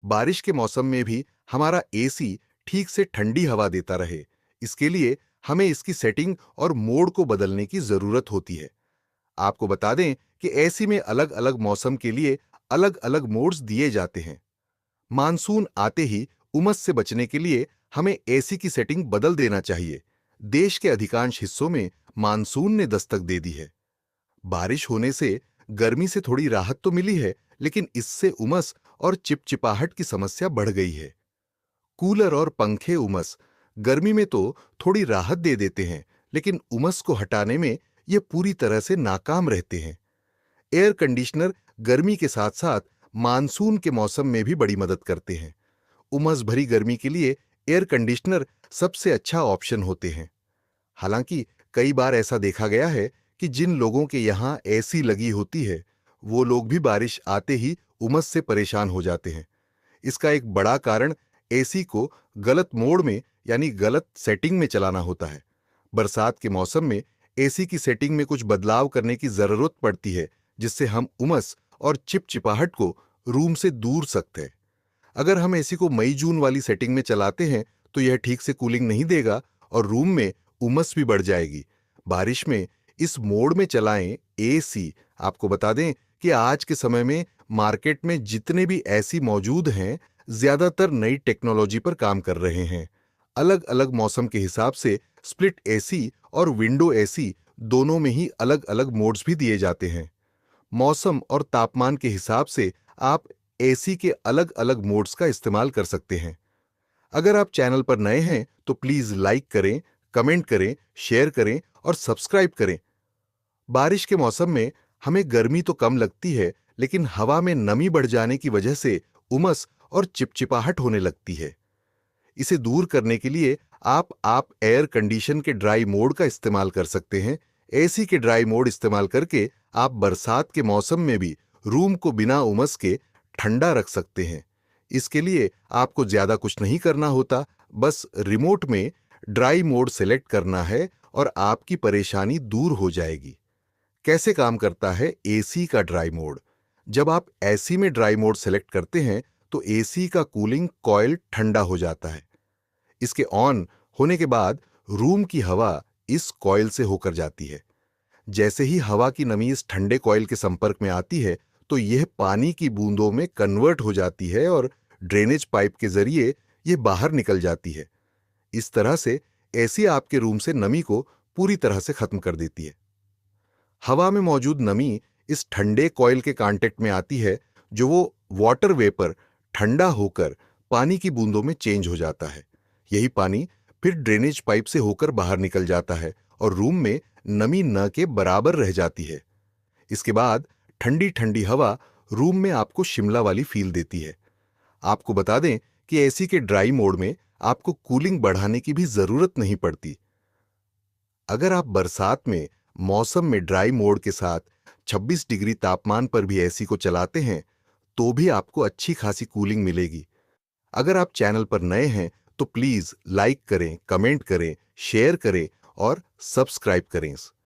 बारिश के मौसम में भी हमारा एसी ठीक से ठंडी हवा देता रहे, इसके लिए हमें इसकी सेटिंग और मोड को बदलने की जरूरत होती है। आपको बता दें कि एसी में अलग अलग मौसम के लिए अलग अलग मोड्स दिए जाते हैं। मानसून आते ही उमस से बचने के लिए हमें एसी की सेटिंग बदल देना चाहिए। देश के अधिकांश हिस्सों में मानसून ने दस्तक दे दी है। बारिश होने से गर्मी से थोड़ी राहत तो मिली है, लेकिन इससे उमस और चिपचिपाहट की समस्या बढ़ गई है। कूलर और पंखे उमस गर्मी में तो थोड़ी राहत दे देते हैं, लेकिन उमस को हटाने में ये पूरी तरह से नाकाम रहते हैं। एयर कंडीशनर गर्मी के साथ साथ मानसून के मौसम में भी बड़ी मदद करते हैं। उमस भरी गर्मी के लिए एयर कंडीशनर सबसे अच्छा ऑप्शन होते हैं। हालांकि कई बार ऐसा देखा गया है कि जिन लोगों के यहाँ एसी लगी होती है, वो लोग भी बारिश आते ही उमस से परेशान हो जाते हैं। इसका एक बड़ा कारण एसी को गलत मोड में यानी गलत सेटिंग में चलाना होता है। बरसात के मौसम में एसी की सेटिंग में कुछ बदलाव करने की जरूरत पड़ती है, जिससे हम उमस और चिपचिपाहट को रूम से दूर सकते हैं। अगर हम एसी को मई जून वाली सेटिंग में चलाते हैं तो यह ठीक से कूलिंग नहीं देगा और रूम में उमस भी बढ़ जाएगी। बारिश में इस मोड में चलाएं एसी। आपको बता दें कि आज के समय में मार्केट में जितने भी एसी मौजूद हैं, ज्यादातर नई टेक्नोलॉजी पर काम कर रहे हैं। अलग अलग मौसम के हिसाब से स्प्लिट एसी और विंडो एसी दोनों में ही अलग अलग मोड्स भी दिए जाते हैं। मौसम और तापमान के हिसाब से आप एसी के अलग अलग मोड्स का इस्तेमाल कर सकते हैं। अगर आप चैनल पर नए हैं तो प्लीज लाइक करें, कमेंट करें, शेयर करें और सब्सक्राइब करें। बारिश के मौसम में हमें गर्मी तो कम लगती है, लेकिन हवा में नमी बढ़ जाने की वजह से उमस और चिपचिपाहट होने लगती है। इसे दूर करने के लिए आप एयर कंडीशन के ड्राई मोड का इस्तेमाल कर सकते हैं। एसी के ड्राई मोड इस्तेमाल करके आप बरसात के मौसम में भी रूम को बिना उमस के ठंडा रख सकते हैं। इसके लिए आपको ज्यादा कुछ नहीं करना होता, बस रिमोट में ड्राई मोड सेलेक्ट करना है और आपकी परेशानी दूर हो जाएगी। कैसे काम करता है एसी का ड्राई मोड? जब आप एसी में ड्राई मोड सेलेक्ट करते हैं तो एसी का कूलिंग कॉइल ठंडा हो जाता है। इसके ऑन होने के बाद रूम की हवा इस कॉइल से होकर जाती है। जैसे ही हवा की नमी इस ठंडे कॉइल के संपर्क में आती है तो यह पानी की बूंदों में कन्वर्ट हो जाती है और ड्रेनेज पाइप के जरिए यह बाहर निकल जाती है। इस तरह से एसी आपके रूम से नमी को पूरी तरह से खत्म कर देती है। हवा में मौजूद नमी इस ठंडे कॉइल के कांटेक्ट में आती है, जो वो वाटर वेपर ठंडा होकर पानी की बूंदों में चेंज हो जाता है। यही पानी फिर ड्रेनेज पाइप से होकर बाहर निकल जाता है और रूम में नमी न के बराबर रह जाती है। इसके बाद ठंडी ठंडी हवा रूम में आपको शिमला वाली फील देती है। आपको बता दें कि एसी के ड्राई मोड में आपको कूलिंग बढ़ाने की भी जरूरत नहीं पड़ती। अगर आप बरसात में मौसम में ड्राई मोड के साथ 26 डिग्री तापमान पर भी एसी को चलाते हैं तो भी आपको अच्छी खासी कूलिंग मिलेगी। अगर आप चैनल पर नए हैं तो प्लीज लाइक करें, कमेंट करें, शेयर करें और सब्सक्राइब करें।